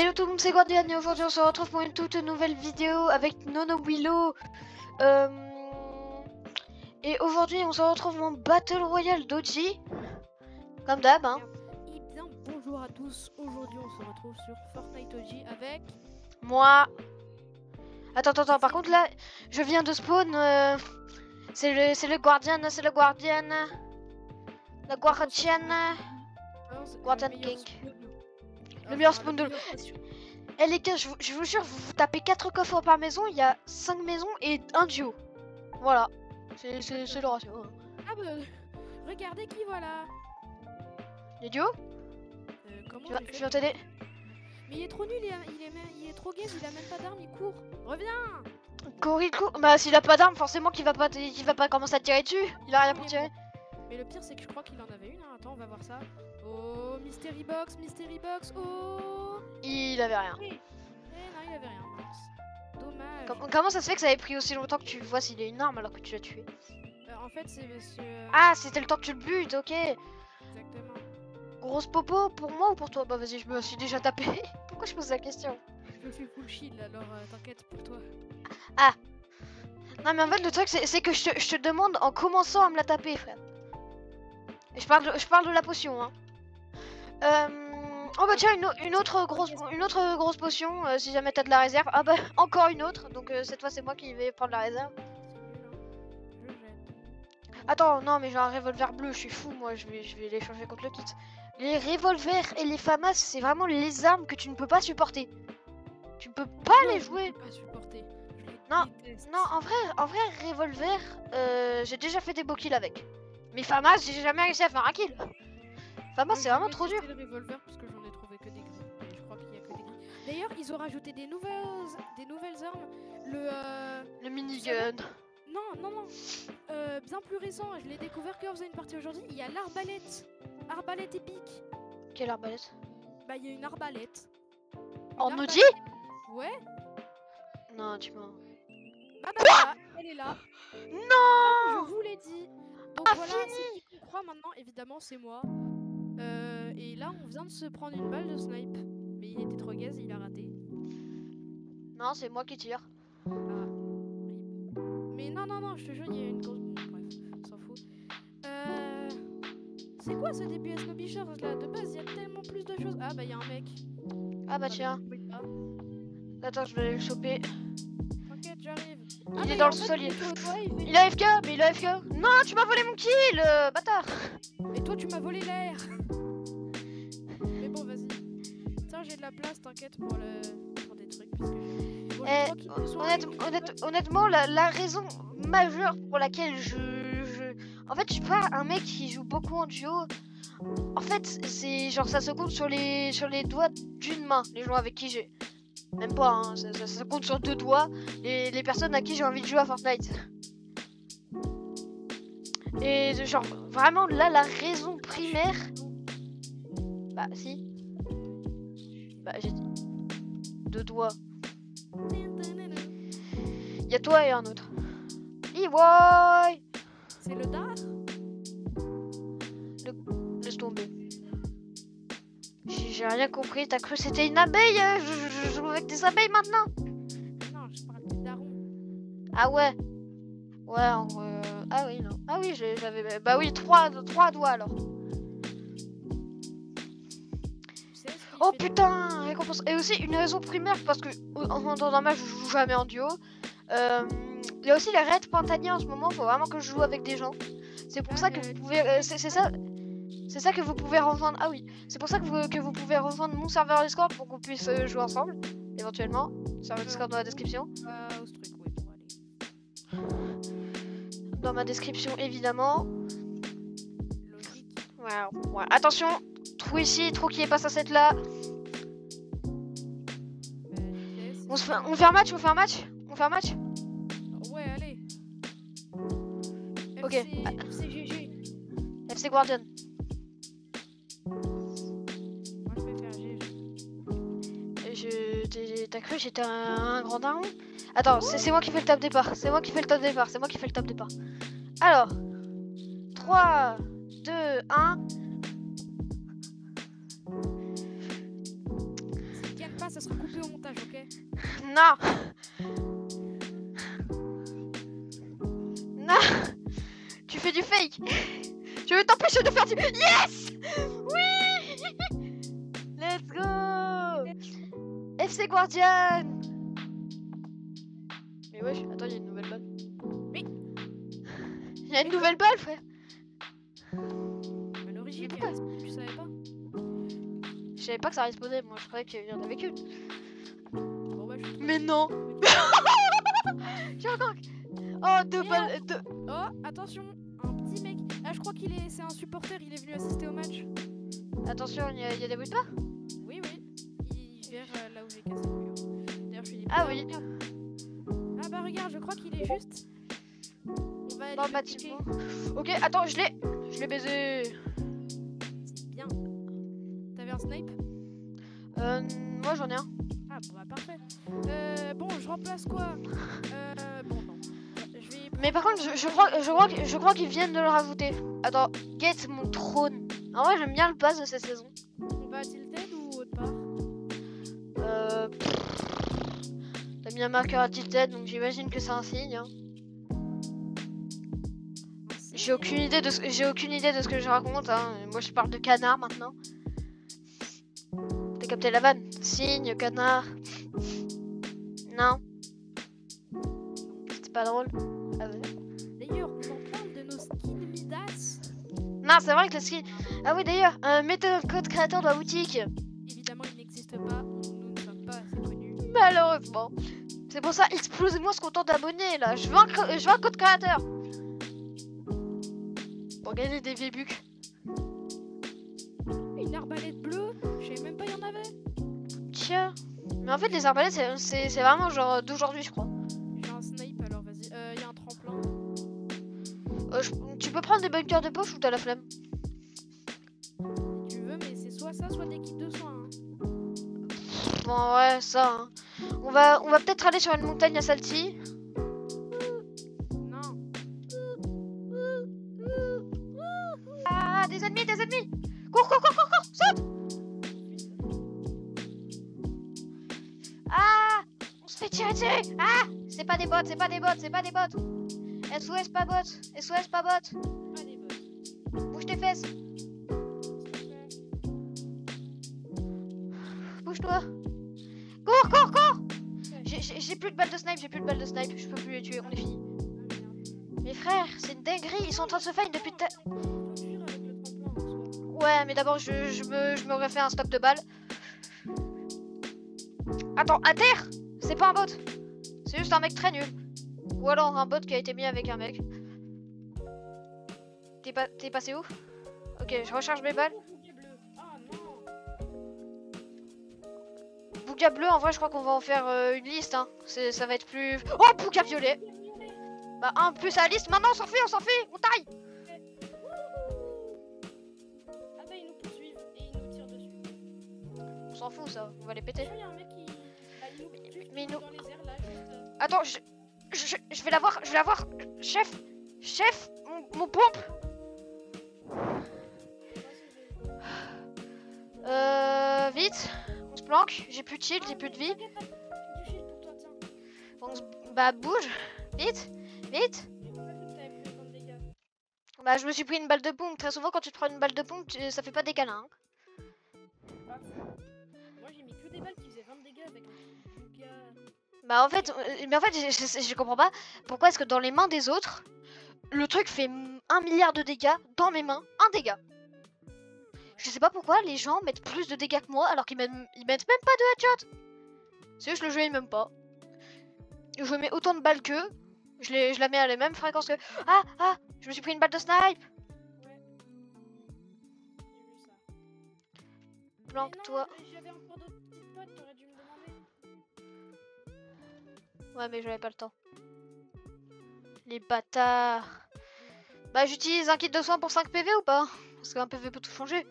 Hello tout le monde, c'est Guardian et aujourd'hui on se retrouve pour une toute nouvelle vidéo avec Nono Willow. Et aujourd'hui on se retrouve en Battle Royale d'Oji. Comme d'hab, hein. Et bien bonjour à tous, aujourd'hui on se retrouve sur Fortnite OG avec... Moi. Attends, par contre là, je viens de spawn. C'est le Guardian, c'est le Guardian. La Guardian. Guardian King. Le meilleur spawn de... Eh les gars, je vous jure, vous tapez 4 coffres par maison, il y a 5 maisons et un duo. Voilà. C'est le ratio. Ah bah, regardez qui voilà. Les duos Comment je viens t'aider. Mais il est trop nul, il est trop gaze, il a même pas d'arme, il court. Reviens. Cory, bah s'il a pas d'arme, forcément qu'il va pas commencer à tirer dessus. Il a rien pour tirer. Mais le pire c'est que je crois qu'il en avait une, hein. Attends, on va voir ça. Oh, Mystery Box, oh. Il avait rien. Eh non, il avait rien, mince. Dommage. Comment ça se fait que ça avait pris aussi longtemps que tu vois s'il a une arme alors que tu l'as tué? En fait c'est monsieur... Ah, c'était le temps que tu le butes, ok. Exactement. Grosse popo, pour moi ou pour toi? Bah vas-y, je me suis déjà tapé. Pourquoi je pose la question? Je suis full shield alors t'inquiète pour toi. Ah. Non mais en fait le truc c'est que je te demande en commençant à me la taper, frère. Et je parle de la potion, hein. Oh bah tiens, une autre grosse potion, si jamais t'as de la réserve. Ah bah encore une autre, donc cette fois c'est moi qui vais prendre la réserve. Attends, non mais j'ai un revolver bleu, je suis fou moi, je vais l'échanger contre le kit. Les revolvers et les FAMAS, c'est vraiment les armes que tu ne peux pas supporter. Tu ne peux pas les jouer. Pas supporter. Non, en vrai, revolver, j'ai déjà fait des beaux kills avec. Mais FAMAS, j'ai jamais réussi à faire un kill. FAMAS, c'est vraiment trop dur. Le revolver parce que j'en ai trouvé que des gris. Et je crois qu'il y a que des gris. D'ailleurs, ils ont rajouté des nouvelles armes. Le minigun. Non. Bien plus récent, je l'ai découvert que dans une partie aujourd'hui. Il y a l'arbalète. Arbalète épique. Quelle arbalète? Bah, il y a une arbalète. En Audi? Ouais. Non, tu m'as... Bah, voilà, elle est là. Non, je vous l'ai dit. Donc voilà, c'est qui qu'on croit maintenant, évidemment, c'est moi. Et là, on vient de se prendre une balle de snipe. Mais il était trop gaze et il a raté. Non, c'est moi qui tire. Ah, mais non, je te jure, il y a une grosse... Bref, on s'en fout. C'est quoi ce début Snowbishers là? De base, il y a tellement plus de choses. Ah bah, il y a un mec. Ah bah tiens. Attends, je vais aller le choper. T'inquiète, j'arrive. Il est dans le sous-sol. Il a AFK, mais il a AFK. Non, tu m'as volé mon kill, bâtard. Et toi, tu m'as volé l'air. Mais bon, vas-y. Tiens, j'ai de la place, t'inquiète, pour des trucs. Parce que honnêtement, la raison majeure pour laquelle en fait, je suis pas un mec qui joue beaucoup en duo. En fait, c'est genre ça se compte sur les doigts d'une main, les gens avec qui j'ai. Même pas, hein, ça se compte sur 2 doigts les personnes à qui j'ai envie de jouer à Fortnite. Et genre, vraiment, là, la raison primaire... Bah, si. Bah, j'ai dit 2 doigts. Y'a toi et un autre. EY. c'est le dard. Laisse tomber. J'ai rien compris, t'as cru que c'était une abeille? Je joue avec des abeilles maintenant. Non, je parle du daron. Ah ouais. Ouais, ah oui, non. Ah oui, j'avais... Bah oui, 3 doigts alors. Oh putain, récompense. Et aussi, une raison primaire, parce que dans un match, je joue jamais en duo. Il y a aussi les raids printaniers en ce moment, faut vraiment que je joue avec des gens. C'est pour ça que vous pouvez... C'est ça que vous pouvez rejoindre. Ah oui, c'est pour ça que vous pouvez rejoindre mon serveur Discord pour qu'on puisse jouer ensemble, éventuellement. Serveur Discord dans la description. Dans ma description, évidemment. Wow. Ouais. Attention, trou ici, trou qui est pas censé être là. On fait un match, Ouais, allez. Ok. FCGG. FC Guardian. Moi, je vais faire GG. T'as cru que j'étais un grand daron? Attends, c'est moi qui fais le top départ. Alors, 3, 2, 1. pas, ça sera coupé au montage, ok? Non. Non. Tu fais du fake. Je veux t'empêcher de faire du... Yes. Oui. Let's go. FC Guardian. Mais wesh, attends, il y a une nouvelle balle. Oui. Il y a une nouvelle balle, frère. À l'origine, tu savais pas? Je savais pas que ça respawnait, moi je croyais qu'il y en avait qu'une. Bon, bah, Mais non. J'ai encore... Oh, deux balles... Deux... Oh, attention, un petit mec. Ah, je crois qu'il est... C'est un supporter, il est venu assister au match. Attention, il y a des bruits de pas. Oui, oui. Il vient là où j'ai cassé le mur. D'ailleurs, je suis... Ah oui. Ah bah regarde, je crois qu'il est juste... On va Dans le aller le piquer. bâtiment. Ok, attends, je l'ai baisé. C'est bien. T'avais un snipe? Moi j'en ai un. Ah bon bah parfait. Bon, je remplace quoi? Bon non. Je vais... Mais par contre, je crois qu'ils viennent de le rajouter. Attends, get mon trône. En vrai, j'aime bien le pass de cette saison. On va à Tilted ou autre part? T'as mis un marqueur à Tilted, donc j'imagine que c'est un signe. Hein. J'ai aucune idée de ce que je raconte. Hein. Moi, je parle de canard maintenant. T'as capté la vanne? Signe, canard. Non. C'était pas drôle. Ah ouais. D'ailleurs, on en parle de nos skins Midas. Non, c'est vrai que le skin... Ah oui, d'ailleurs, mettez un code créateur dans la boutique. Évidemment, il n'existe pas. Nous ne sommes pas assez connus. Malheureusement. C'est pour ça, explosez-moi ce content d'abonnés, là. Je veux un code créateur. Pour gagner des V-Bucks. Une arbalète bleue? Je savais même pas il y en avait. Tiens. Mais en fait, les arbalètes, c'est vraiment genre d'aujourd'hui, je crois. J'ai un snipe, alors vas-y. Il y a un tremplin. Tu peux prendre des bunkers de poche ou t'as la flemme? Si tu veux, mais c'est soit ça, soit des kits de soins. Hein. Bon, ouais, ça. Hein. On va peut-être aller sur une montagne à Salty. Non. Ah, des ennemis, des ennemis! Cours, cours, cours, cours, cours! Saute! Ah! On se fait tirer dessus! Ah! C'est pas des bots, c'est pas des bots, c'est pas des bots! SOS pas bot! SOS pas bot! Pas des bots. Bouge tes fesses! Bouge-toi! Cours, cours, cours! J'ai plus de balles de snipe, j'ai plus de balles de snipe, je peux plus les tuer, on est fini. Mes frères, c'est une dinguerie, ils sont en train de se fight depuis Ouais, mais d'abord je me refais un stock de balles. Attends, à terre! C'est pas un bot! C'est juste un mec très nul. Ou alors un bot qui a été mis avec un mec. T'es passé où? Ok, je recharge mes balles. Bouga bleu, en vrai, je crois qu'on va en faire une liste. Hein. Ça va être plus... Oh, Bouga violet! Bah, un plus à la liste. Maintenant, on s'en fait, on taille! Ah bah, ils nous poursuivent et ils nous tirent dessus. On s'en fout, ça. On va les péter. Il y a un mec qui... Bah, il nous poursuit Mais nous... dans les airs, là, juste... Attends, je vais la voir, Chef! Chef! Mon pompe! Vite! On se planque, j'ai plus de shield, j'ai plus de vie. Bah, bouge! Vite! Vite! Bah, je me suis pris une balle de pompe. Très souvent, quand tu te prends une balle de pompe, ça fait pas des câlins. Hein. Moi, j'ai mis que des balles qui faisaient 20 dégâts avec un Bouga. Bah, en fait, je comprends pas pourquoi est-ce que dans les mains des autres, le truc fait 1 milliard de dégâts, dans mes mains, 1 dégât. Je sais pas pourquoi les gens mettent plus de dégâts que moi alors qu'ils mettent même pas de headshot. C'est juste le jeu il m'aime pas. Je mets autant de balles qu'eux. Je la mets à la même fréquence que... Ah! Je me suis pris une balle de snipe. Ouais. J'ai vu ça. Planque-toi. J'avais encore d'autres petites potes, t'aurais dû me demander. Ouais, mais j'avais pas le temps. Les bâtards. Bah, j'utilise un kit de soins pour 5 PV ou pas? Parce qu'un PV peut tout changer.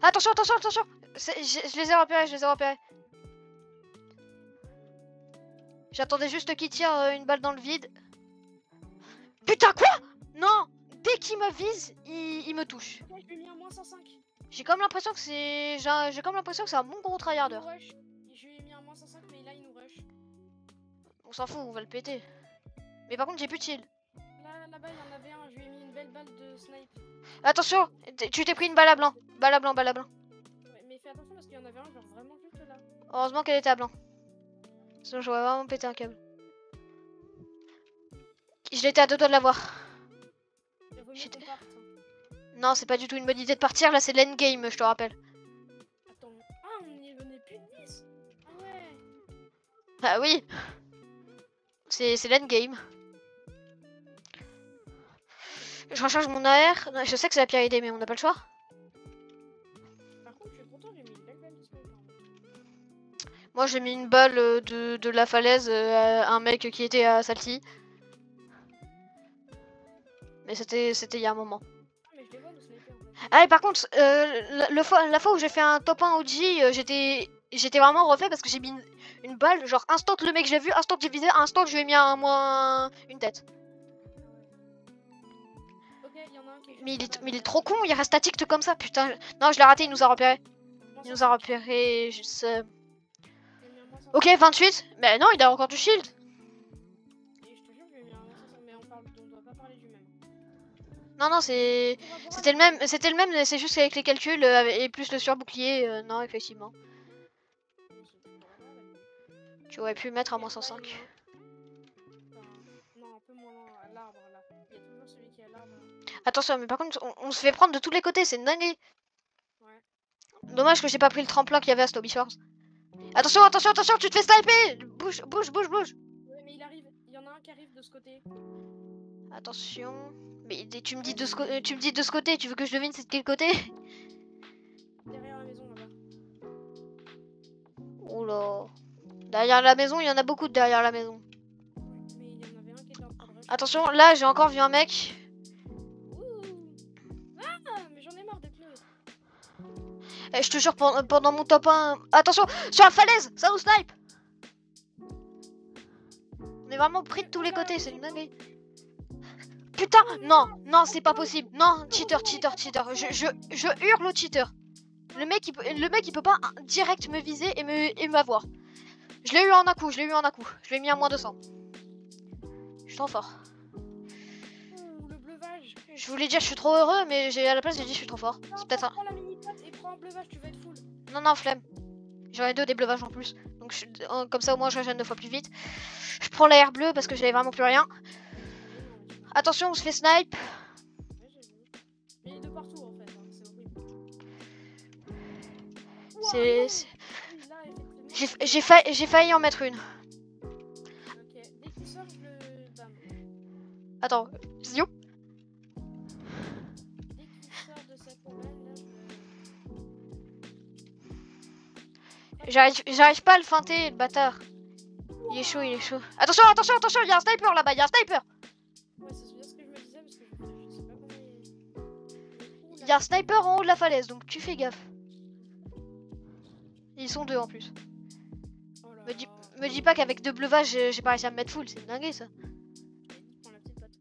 Attention! Je les ai repérés, J'attendais juste qu'il tire une balle dans le vide. Putain, quoi? Non! Dès qu'il me vise, il me touche. Moi, je lui ai mis un moins 105. J'ai comme l'impression que c'est... J'ai comme l'impression que c'est un bon gros tryharder. Je lui ai mis un moins 105, mais là il nous rush. On s'en fout, on va le péter. Mais par contre, j'ai plus de shield. Là-bas, il y en avait un. Je lui ai mis une belle balle de snipe. Attention, tu t'es pris une balle à blanc. Balle à blanc, balle à blanc. Ouais, mais fais attention parce qu'il y en avait un, genre vraiment juste là. Heureusement qu'elle était à blanc. Sinon, j'aurais vraiment pété un câble. Je l'étais à 2 doigts de l'avoir. Il vaut mieux qu'on parte. Non, c'est pas du tout une bonne idée de partir. Là, c'est l'endgame, je te rappelle. Attends. Ah, on est plus de 10. Ah ouais. Ah oui. C'est l'endgame. Je recharge mon AR. Je sais que c'est la pire idée, mais on n'a pas le choix. Par contre, je suis content, j'ai mis une belle balle de sniper. Moi, j'ai mis une balle de la falaise à un mec qui était à Salty. Mais c'était il y a un moment. Ah, mais je les vois, le sniper. En fait. Ah, et par contre, la fois où j'ai fait un top 1 OG, j'étais vraiment refait parce que j'ai mis une balle, genre instant que le mec j'ai vu, instant que j'ai visé, instant que je lui ai mis une tête. Ok, y en a un qui est Mais il est trop con, il reste statique comme ça, putain. Non, je l'ai raté, il nous a repéré. Il nous a repéré, je sais. Ok, 28. Mais non, il a encore du shield. Et je te jure, je lui ai mis un moins 105, mais on doit pas parler du même. Non, c'était le même, c'est juste qu'avec les calculs et plus le surbouclier, non, effectivement. Tu aurais pu mettre à moins 105. Non, un peu moins loin, à l'arbre là. Il y a toujours celui qui est à l'arbre. Attention, mais par contre, on se fait prendre de tous les côtés, c'est une dinguerie. Ouais. Dommage que j'ai pas pris le tremplin qu'il y avait à Stobby Shores. Attention, attention, attention, tu te fais sniper! Bouge, bouge, bouge, bouge! Ouais, mais il arrive, il y en a un qui arrive de ce côté. Attention. Mais tu me dis de ce côté, tu veux que je devine c'est de quel côté? Derrière la maison là-bas. Oula. Derrière la maison, il y en a beaucoup de derrière la maison. Mais il y en avait un qui était en train de rush. Attention, là j'ai encore vu un mec. Ouh. Ah, mais j'en ai marre des pneus. Je te jure, pendant mon top 1... Attention, sur la falaise, ça nous snipe. On est vraiment pris de tous les côtés, c'est une dinguerie. Putain, non, non, c'est pas possible. Non, cheater, cheater, cheater. Je hurle au cheater. Le mec, il peut pas direct me viser et m'avoir. Je l'ai eu en un coup, je l'ai eu en un coup. Je l'ai mis à moins 200. Je suis trop fort. Ouh, le bleuvage. Je voulais dire je suis trop heureux, mais à la place j'ai dit je suis trop fort. C'est peut-être un... Prends la mini-pote et prends un bleuvage, tu vas être full. Non, non, flemme. J'en ai 2 des bleuvages en plus. Donc comme ça au moins je régène 2 fois plus vite. Je prends l'air bleu parce que j'avais vraiment plus rien. Attention, on se fait snipe. Ouais, j'ai vu. Mais il est de partout en fait, hein. C'est horrible. C'est... Oui, là, effectivement. J'ai failli en mettre une. Ok, dès qu'il sort, je le bam. Attends, Zio. Dès qu'il sort de sa cabane, là, J'arrive pas à le feinter, le bâtard. Il est chaud, il est chaud. Attention, attention, attention, il y a un sniper là-bas, il y a un sniper. Ouais, c'est bien ce que je me disais parce que je sais pas comment il... Il y a un sniper en haut de la falaise, donc tu fais gaffe. Ils sont 2 en plus. Oh là Me dis pas qu'avec 2 bleuvages, j'ai pas réussi à me mettre full, c'est une dinguerie ça. prends la petite patte.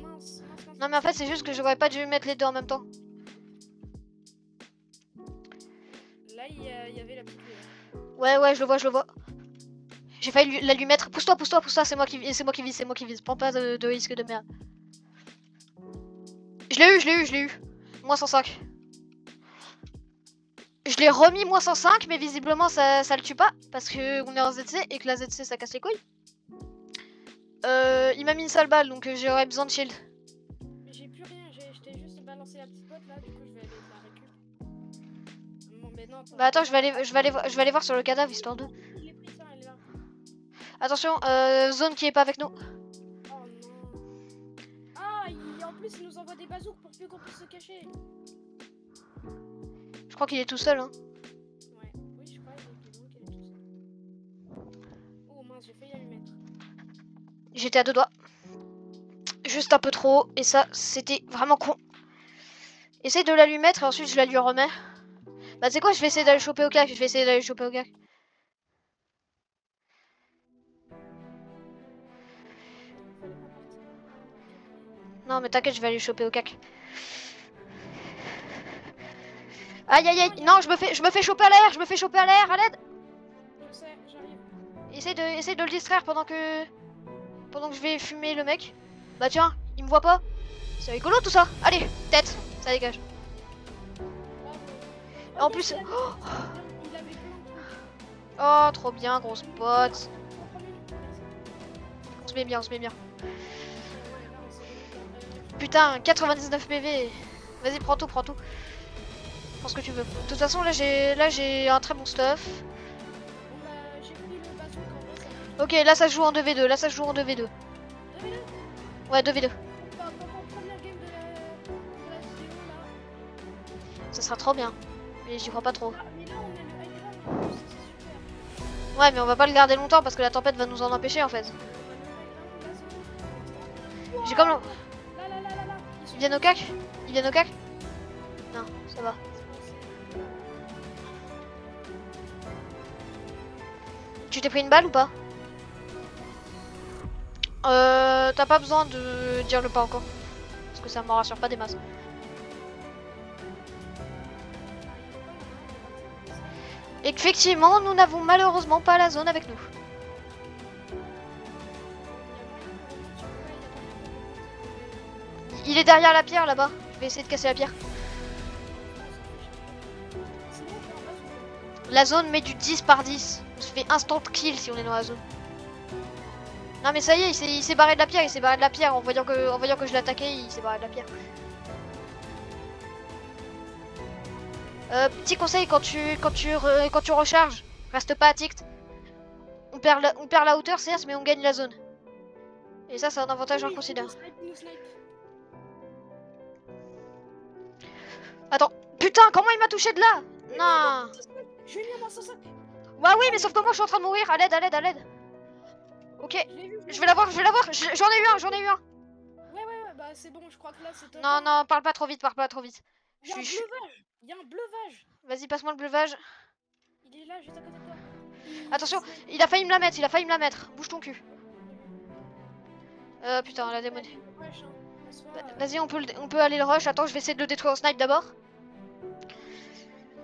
Mince. Non mais en fait c'est juste que j'aurais pas dû mettre les 2 en même temps. Là, il y avait la petite lueur. Ouais, je le vois, je le vois. J'ai failli la lui mettre. Pousse-toi, pousse-toi, pousse-toi, c'est moi qui vise. Prends pas de risque de merde. Je l'ai eu. Moins 105. Je l'ai remis moins 105, mais visiblement ça le tue pas. Parce que on est en ZC et que la ZC ça casse les couilles. Il m'a mis une sale balle, donc j'aurais besoin de shield. Mais j'ai plus rien, je t'ai juste balancé la petite botte là, du coup je vais aller la récup. Bon, mais non, Bah attends, je vais aller voir sur le cadavre histoire de... Il est pris ça, elle est là. Attention, zone qui est pas avec nous. Oh non. Ah, en plus il nous envoie des bazooks pour plus qu'on puisse se cacher. Je crois qu'il est tout seul, hein. Ouais, oui, je crois qu'elle est tout seul. Oh mince, j'ai failli la lui mettre. J'étais à 2 doigts. Juste un peu trop haut, et ça, c'était vraiment con. Essaye de la lui mettre et ensuite je la lui remets. Bah tu sais quoi, je vais essayer d'aller choper au cac, Non mais t'inquiète, je vais aller choper au cac. Aïe aïe aïe. Non, je me fais choper à l'air. Je me fais choper à l'air. À l'aide. Je sais, j'arrive. Essaye de le distraire pendant que je vais fumer le mec. Bah tiens, il me voit pas. C'est rigolo tout ça. Allez, tête. Ça dégage. En plus... Oh, trop bien, grosse pote. On se met bien, on se met bien. Putain, 99 PV. Vas-y, prends tout, prends tout. Prends ce que tu veux. De toute façon, là, j'ai un très bon stuff. Ok, là, ça se joue en 2v2. Là, ça se joue en 2v2. Ouais, 2v2. Ça sera trop bien. Mais j'y crois pas trop. Ouais, mais on va pas le garder longtemps parce que la tempête va nous en empêcher en fait. J'ai comme le... Ils viennent au cac? Ils viennent au cac? Non, ça va. Tu t'es pris une balle ou pas? T'as pas besoin de dire le pas encore. Parce que ça me rassure pas des masses. Effectivement, nous n'avons malheureusement pas la zone avec nous. Il est derrière la pierre là-bas. Je vais essayer de casser la pierre. La zone met du 10 par 10. On se fait instant kill si on est dans la zone. Non mais ça y est, il s'est barré de la pierre, il s'est barré de la pierre. En voyant que je l'attaquais, il s'est barré de la pierre. Petit conseil, quand tu recharges, reste pas à tilt. On perd la hauteur certes, mais on gagne la zone. Et ça c'est un avantage inconsidérable. Attends, putain, comment il m'a touché de là? Non. Bah oui, mais sauf que moi je suis en train de mourir. À l'aide, à l'aide, à l'aide. Ok, je vais l'avoir, j'en ai eu un. Ouais, bah c'est bon, je crois que là c'est toi. Non, non, parle pas trop vite, Il y a un bleuvage. Il y a un bleuvage. Vas-y, passe-moi le bleuvage. Il est là, juste à côté de toi. Attention, il a failli me la mettre, Bouge ton cul. Putain, la démonie. Vas-y, on peut aller le rush. Attends, je vais essayer de le détruire au snipe d'abord.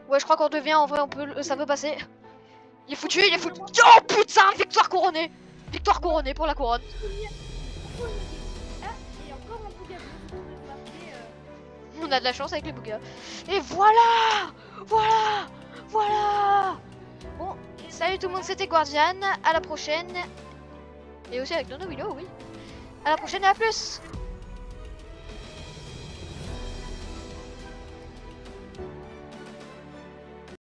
Ouais, je crois qu'on devient, en vrai, ça peut passer. Il est foutu. Oh putain, victoire couronnée. Victoire couronnée pour la couronne. On a de la chance avec les bougas. Et voilà. Bon, salut tout le monde, c'était Guardian. À la prochaine. Et aussi avec Nono Willow, oui. À la prochaine et à plus.